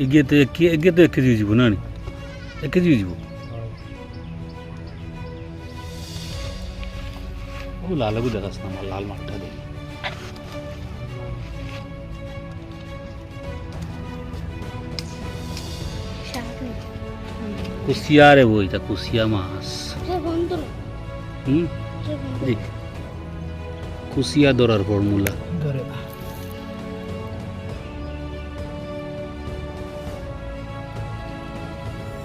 এগিয়ে তো 1 কেজি যাব না 1 কেজি যাব ও লালগু দেখাস না আমার লাল মাঠটা দেখ কুসিয়া রে বইটা কুসিয়া মাছ দেখ কুসিয়া ধরার ফর্মুলা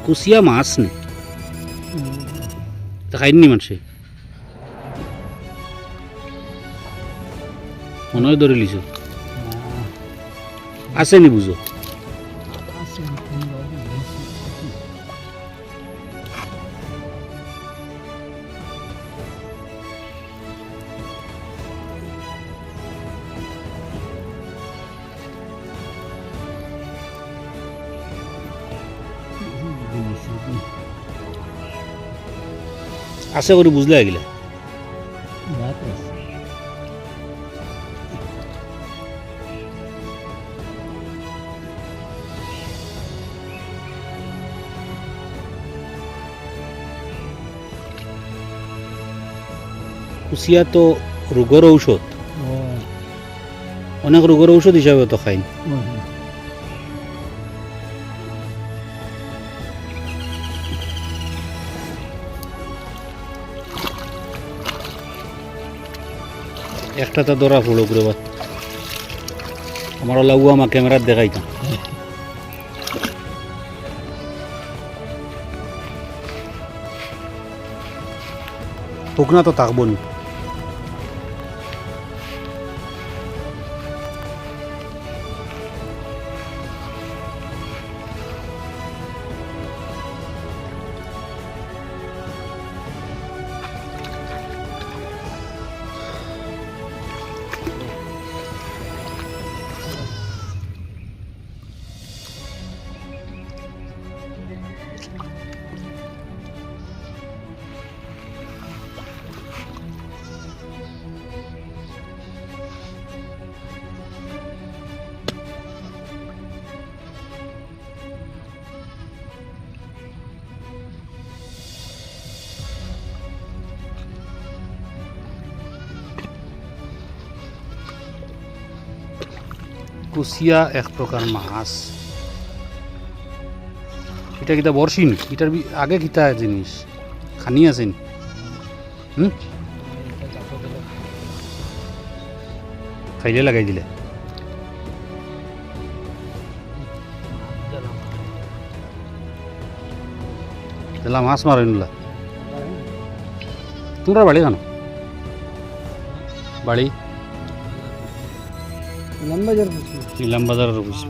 কুসিয়া মাছ নে তা খাইনি মানুষে মনে হয় ধরে লিছ আসেনি বুঝো আশা করি বুঝলে এগুলা কুসিয়া তো রোগের ঔষধ অনেক রোগের ঔষধ হিসাবে তো খাই একটা তো ধরা পড়ো করে বাদ আমার লাগু আমার ক্যামেরার দেখাইতাম পোকনা তো থাকবো না কুসিয়া এক প্রকার মাছ এটা কিতা বর্ষি নি এটার আগে কিতা জিনিস খানি আছেন খাইলে লাগাই দিলে মাছ মারেন তোমরা বাড়ি কেন বাড়ি ইলাম বাজারের অফিস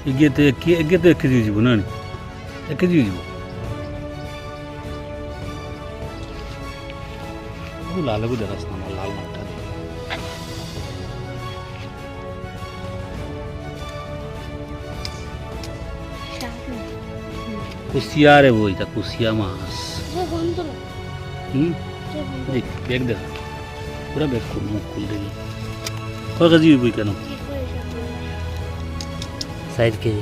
এগিয়ে তো 1 কেজি যাব না 1 কেজি যাব ও লালগু দেখাস না আমার লাল মাঠটা দেখ কুসিয়া রে বইটা কুসিয়া মাছ দেখ ব্যাগ দেখ পুরা ব্যাগ খুল মুখ খুল দিলি কয় কেজি বই কেন 4 কেজি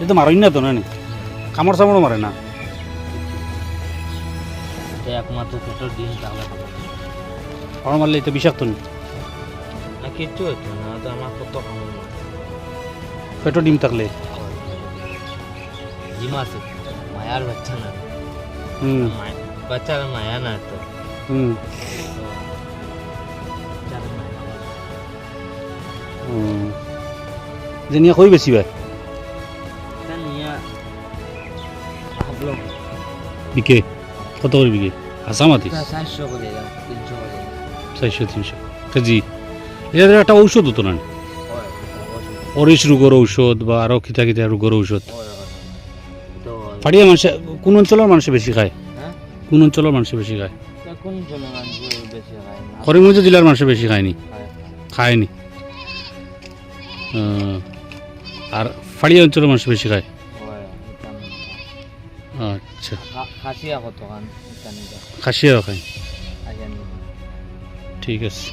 এ তো মারই না তো না কামড় চামড় মারে না একমাত্র পেটের ডিম তাহলে কামড় মারলে তো বিষাক্ত না কিচ্ছু হতো না তো আমার কত কামড় পেটের ডিম থাকলে ডিম আছে মায়ার বাচ্চা না বাচ্চার মায়া না তো জেনিয়া কই বেশি ভাই বিকে কত করে বিকে আসামাতি 400 করে 300 কেজি এদের একটা ঔষধ হতো না অরিশ রোগের ঔষধ বা আরো কিতা কিতা রোগের ঔষধ পাড়িয়া মানুষ কোন অঞ্চলের মানুষ বেশি খায় কোন অঞ্চলের মানুষ বেশি খায় করিমগঞ্জ জেলার মানুষ বেশি খায়নি খায়নি আর ফাড়ি অঞ্চলের মানুষ বেশি খায় আচ্ছা খাসিয়াও খায় ঠিক আছে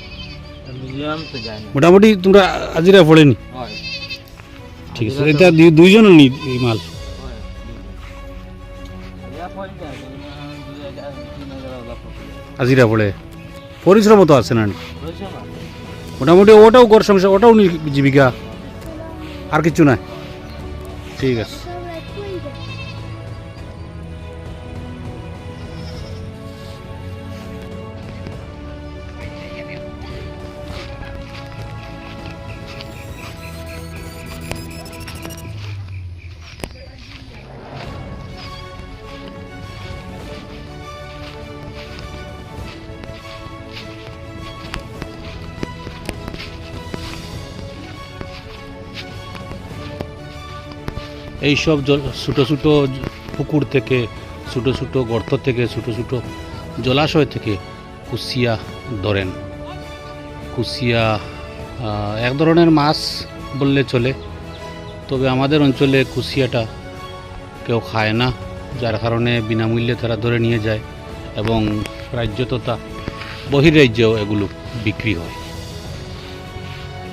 মোটামুটি তোমরা আজিরা পড়েনি ঠিক আছে এটা দুইজন নি এই মাল আজিরা পড়ে পরিশ্রম তো আছে না মোটামুটি ওটাও ঘর সংসার ওটাও জীবিকা আর কিছু না ঠিক আছে এইসব ছোটো ছোটো পুকুর থেকে ছোটো ছোটো গর্ত থেকে ছোটো ছোটো জলাশয় থেকে কুশিয়া ধরেন কুশিয়া এক ধরনের মাছ বললে চলে তবে আমাদের অঞ্চলে কুশিয়াটা কেউ খায় না যার কারণে বিনামূল্যে তারা ধরে নিয়ে যায় এবং রাজ্য তথা বহির্রাজ্যেও এগুলো বিক্রি হয়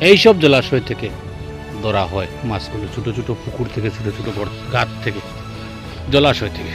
এইসব জলাশয় থেকে ধরা হয় মাছগুলো ছোটো ছোটো পুকুর থেকে ছোটো ছোটো গাত থেকে জলাশয় থেকে